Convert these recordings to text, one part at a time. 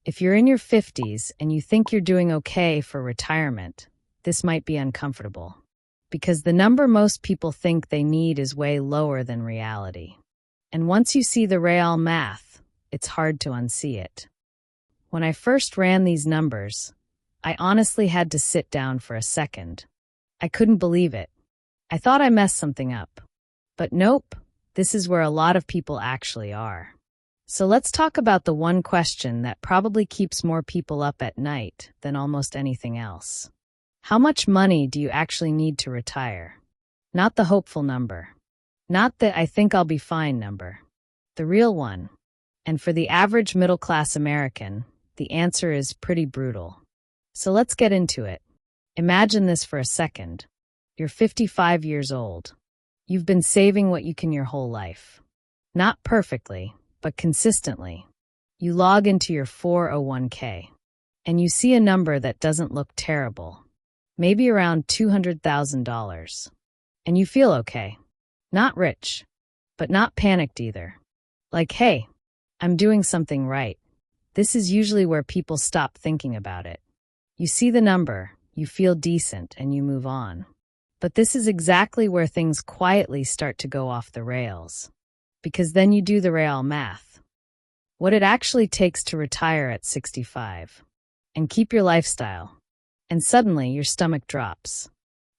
If you're in your 50s and you think you're doing okay for retirement, this might be uncomfortable. Because the number most people think they need is way lower than reality. And once you see the real math, it's hard to unsee it. When I first ran these numbers, I honestly had to sit down for a second. I couldn't believe it. I thought I messed something up. But nope, this is where a lot of people actually are. So let's talk about the one question that probably keeps more people up at night than almost anything else. How much money do you actually need to retire? Not the hopeful number. Not the I think I'll be fine number. The real one. And for the average middle-class American, the answer is pretty brutal. So let's get into it. Imagine this for a second. You're 55 years old. You've been saving what you can your whole life. Not perfectly, but consistently. You log into your 401k, and you see a number that doesn't look terrible. Maybe around $200,000. And you feel okay. Not rich, but not panicked either. Like, hey, I'm doing something right. This is usually where people stop thinking about it. You see the number, you feel decent, and you move on. But this is exactly where things quietly start to go off the rails. Because then you do the real math. What it actually takes to retire at 65. And keep your lifestyle. And suddenly your stomach drops.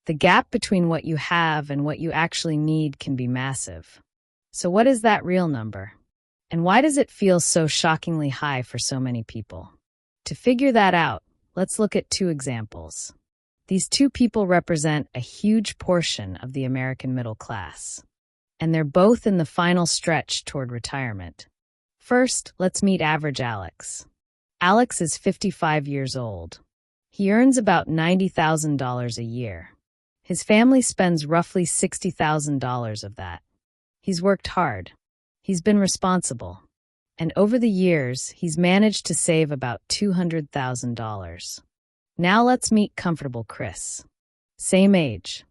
The gap between what you have and what you actually need can be massive. So what is that real number? And why does it feel so shockingly high for so many people? To figure that out, let's look at two examples. These two people represent a huge portion of the American middle class. And they're both in the final stretch toward retirement. First, let's meet average Alex. Alex is 55 years old. He earns about $90,000 a year. His family spends roughly $60,000 of that. He's worked hard. He's been responsible. And over the years, he's managed to save about $200,000. Now let's meet comfortable Chris. Same age,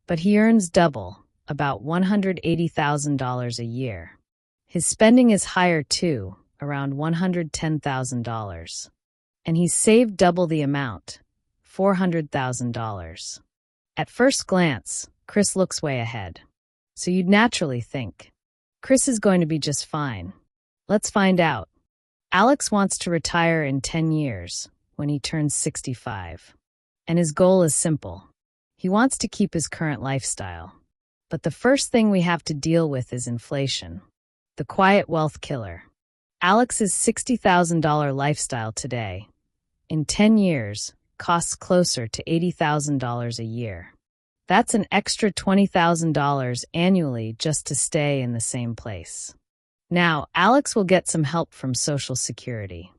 but he earns double, about $180,000 a year. His spending is higher too, around $110,000. And he's saved double the amount, $400,000. At first glance, Chris looks way ahead. So you'd naturally think, Chris is going to be just fine. Let's find out. Alex wants to retire in 10 years, when he turns 65. And his goal is simple. He wants to keep his current lifestyle. But the first thing we have to deal with is inflation. The quiet wealth killer. Alex's $60,000 lifestyle today, in 10 years, costs closer to $80,000 a year. That's an extra $20,000 annually just to stay in the same place. Now, Alex will get some help from Social Security.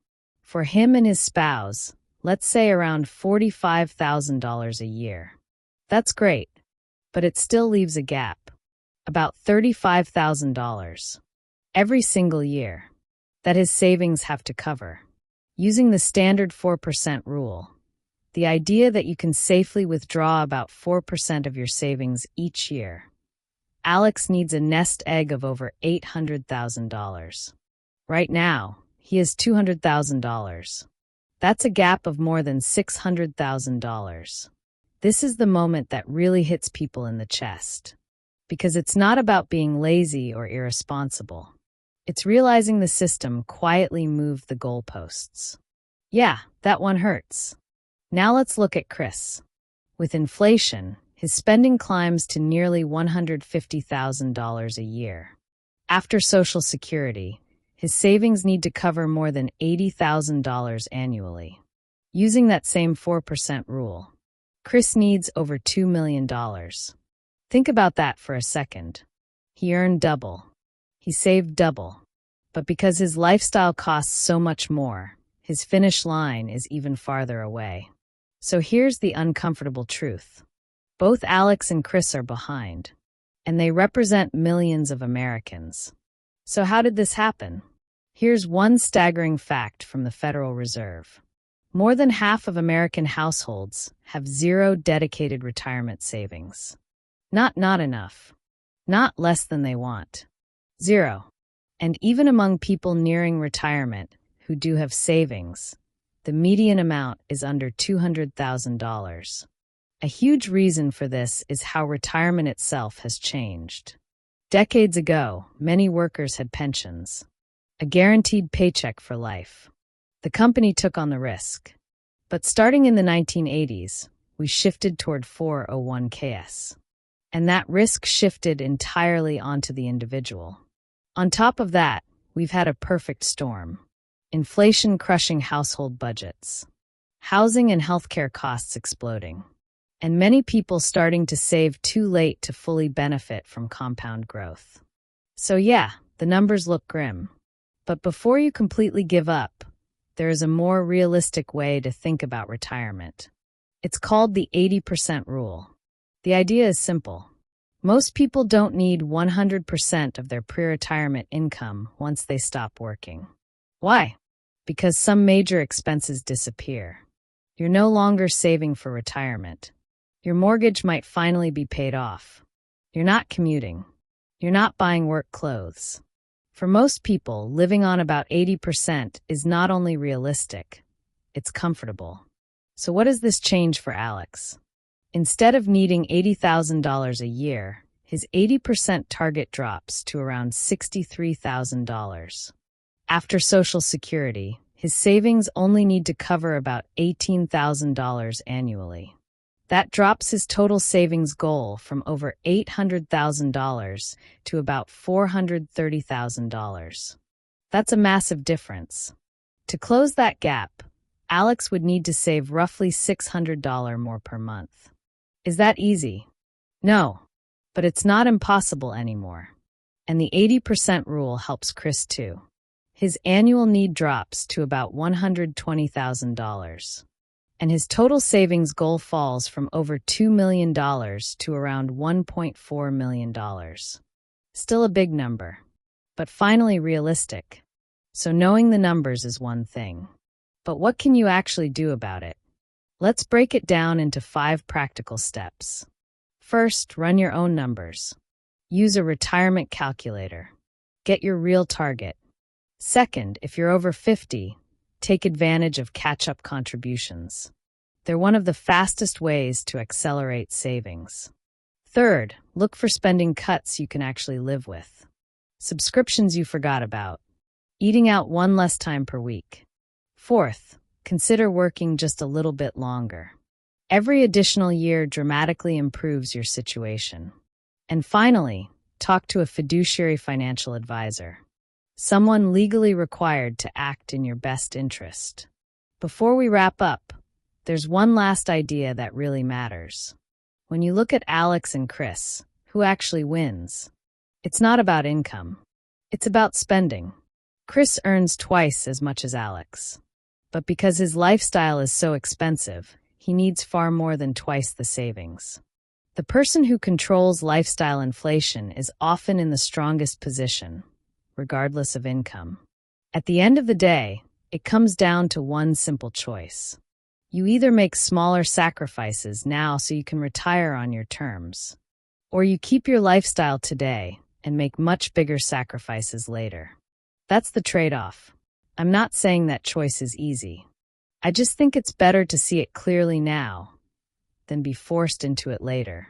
For him and his spouse, let's say around $45,000 a year. That's great, but it still leaves a gap. About $35,000. Every single year. That his savings have to cover. Using the standard 4% rule. The idea that you can safely withdraw about 4% of your savings each year. Alex needs a nest egg of over $800,000. Right now, he has $200,000. That's a gap of more than $600,000. This is the moment that really hits people in the chest. Because it's not about being lazy or irresponsible. It's realizing the system quietly moved the goalposts. Yeah, that one hurts. Now let's look at Chris. With inflation, his spending climbs to nearly $150,000 a year. After Social Security, his savings need to cover more than $80,000 annually. Using that same 4% rule, Chris needs over $2 million. Think about that for a second. He earned double. He saved double. But because his lifestyle costs so much more, his finish line is even farther away. So here's the uncomfortable truth. Both Alex and Chris are behind, and they represent millions of Americans. So how did this happen? Here's one staggering fact from the Federal Reserve. More than half of American households have zero dedicated retirement savings. Not enough. Not less than they want. Zero. And even among people nearing retirement, who do have savings, the median amount is under $200,000. A huge reason for this is how retirement itself has changed. Decades ago, many workers had pensions, a guaranteed paycheck for life. The company took on the risk. But starting in the 1980s, we shifted toward 401ks. And that risk shifted entirely onto the individual. On top of that, we've had a perfect storm. Inflation crushing household budgets, housing and healthcare costs exploding, and many people starting to save too late to fully benefit from compound growth. So yeah, the numbers look grim. But before you completely give up, there is a more realistic way to think about retirement. It's called the 80% rule. The idea is simple. Most people don't need 100% of their pre-retirement income once they stop working. Why? Because some major expenses disappear. You're no longer saving for retirement. Your mortgage might finally be paid off. You're not commuting. You're not buying work clothes. For most people, living on about 80% is not only realistic, it's comfortable. So what does this change for Alex? Instead of needing $80,000 a year, his 80% target drops to around $63,000. After Social Security, his savings only need to cover about $18,000 annually. That drops his total savings goal from over $800,000 to about $430,000. That's a massive difference. To close that gap, Alex would need to save roughly $600 more per month. Is that easy? No, but it's not impossible anymore. And the 80% rule helps Chris too. His annual need drops to about $120,000. And his total savings goal falls from over $2 million to around $1.4 million. Still a big number, but finally realistic. So knowing the numbers is one thing. But what can you actually do about it? Let's break it down into 5 practical steps. First, run your own numbers. Use a retirement calculator. Get your real target. Second, if you're over 50, take advantage of catch-up contributions. They're one of the fastest ways to accelerate savings. Third, look for spending cuts you can actually live with. Subscriptions you forgot about. Eating out one less time per week. Fourth, consider working just a little bit longer. Every additional year dramatically improves your situation. And finally, talk to a fiduciary financial advisor. Someone legally required to act in your best interest. Before we wrap up, there's one last idea that really matters. When you look at Alex and Chris, who actually wins? It's not about income. It's about spending. Chris earns twice as much as Alex. But because his lifestyle is so expensive, he needs far more than twice the savings. The person who controls lifestyle inflation is often in the strongest position, regardless of income. At the end of the day, it comes down to one simple choice. You either make smaller sacrifices now so you can retire on your terms, or you keep your lifestyle today and make much bigger sacrifices later. That's the trade-off. I'm not saying that choice is easy. I just think it's better to see it clearly now than be forced into it later.